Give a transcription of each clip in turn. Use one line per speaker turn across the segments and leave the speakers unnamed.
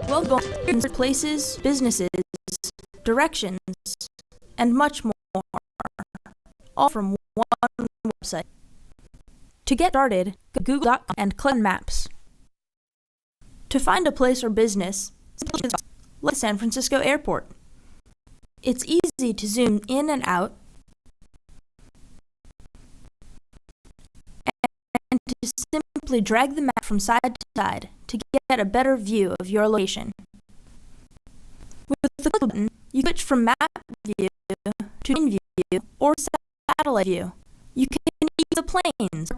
We'll go to places, businesses, directions, and much more, all from one website. To get started, go to Google.com and click on Maps. To find a place or business, like San Francisco Airport. It's easy to zoom in and out, and to simply drag the map from side to side to get a better view of your location. With the click button, you switch from map view to main view or satellite view. You can use the planes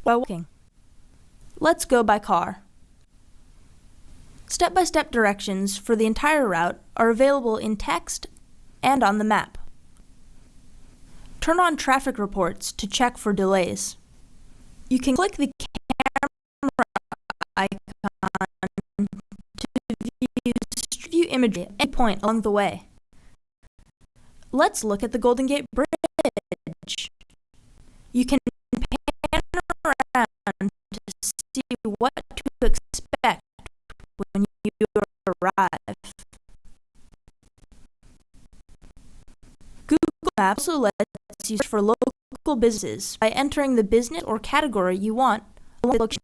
while walking. Let's go by car. Step-by-step directions for the entire route are available in text and on the map. Turn on traffic reports to check for delays. You can click the camera icon to view imagery at any point along the way. Let's look at the Golden Gate Bridge. You can pan around to see what to expect when you arrive. Google Maps also lets you search for local businesses by entering the business or category you want along the location.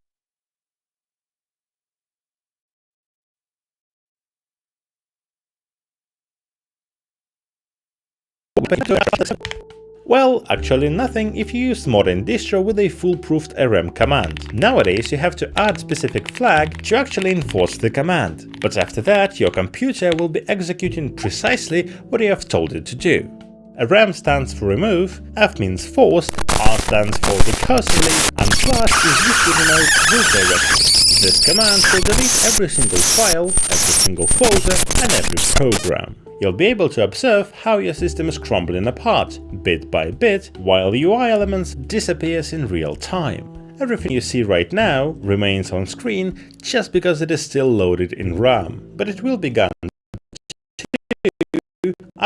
Well, actually nothing if you use modern distro with a foolproof rm command. Nowadays you have to add specific flag to actually enforce the command, but after that your computer will be executing precisely what you have told it to do. RM stands for remove, F means forced, R stands for recursively, and slash is used to denote root directory. This command will delete every single file, every single folder, and every program. You'll be able to observe how your system is crumbling apart, bit by bit, while UI elements disappears in real time. Everything you see right now remains on screen just because it is still loaded in RAM, but it will be gone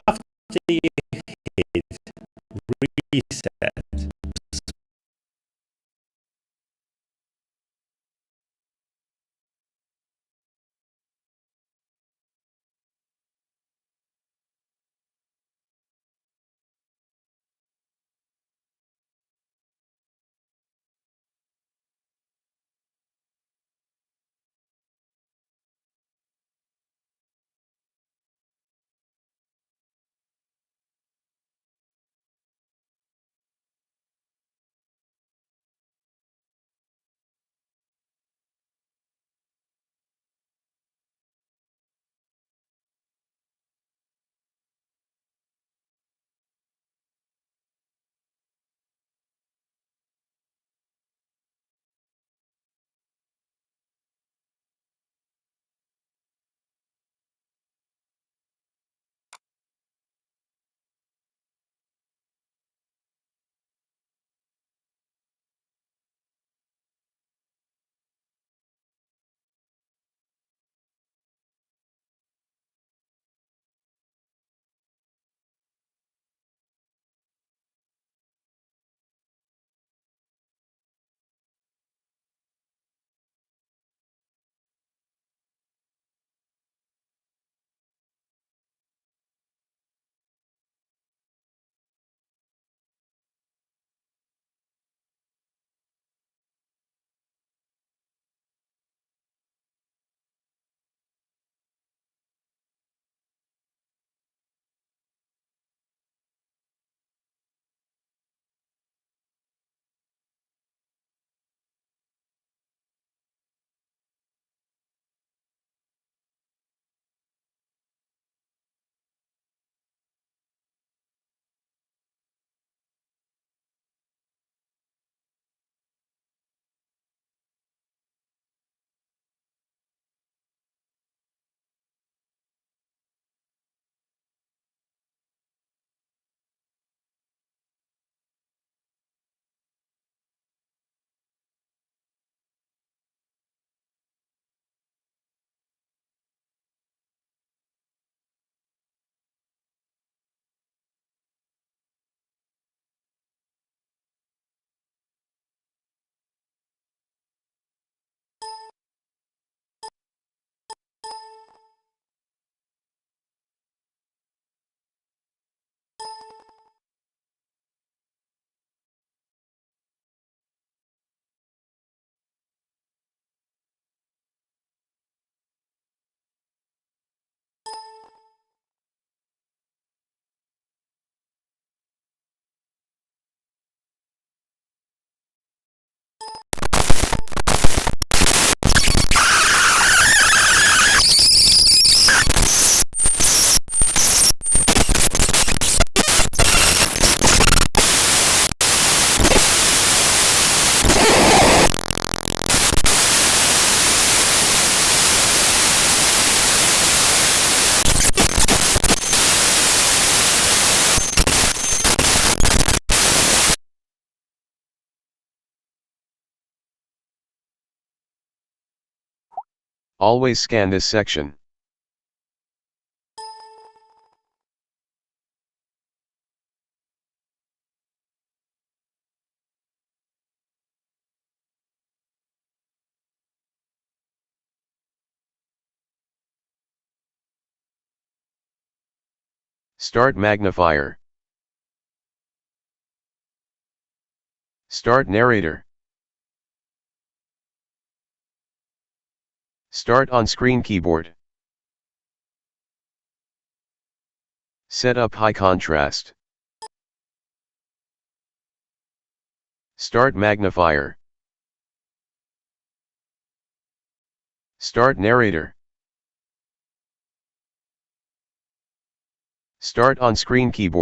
after you hit reset.
Always scan this section. Start magnifier. Start narrator. Start on-screen keyboard. Set up high contrast. Start magnifier. Start narrator. Start on-screen keyboard.